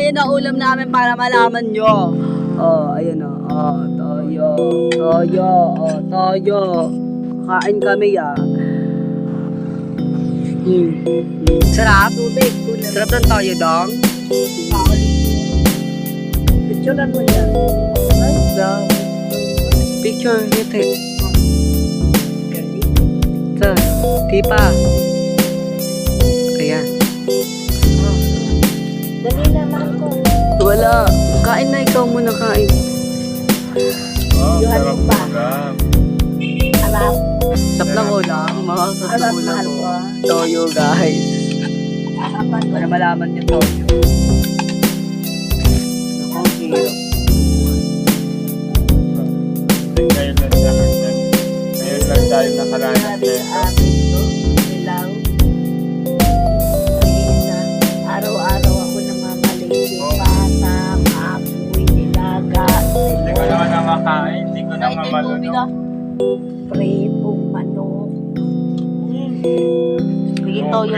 Ayan ang ulam namin para malaman nyo. Oh, ayan o. Oh, toyo. Toyo. Oh, toyo. Kain kami Sarap. Sarap ng toyo, dong. Picturean mo yan. Ay, sarap. Picture, ito. Ito, tipa. Ayan. Dali naman ko. Wala. Kain na, ikaw muna kain. Oh, Yuhan sarap mo pa. ulam. Arap. Sarap ng ulam. Mga sarap ng Arap ulam mahal ko. ko. Toyo, guys. Arapan mo. Para malaman niyo toyo. Ako, hirap. Ngayon lang siya. Ngayon lang tayo nakaranas Grabe na sa amin to. Ilaw. Ayun, araw-araw ako namamalengke. Patak, apoy, nilaga. Hindi ko naman namakain. Hindi ko naman malunok. Pritong manok. Sige, toyo.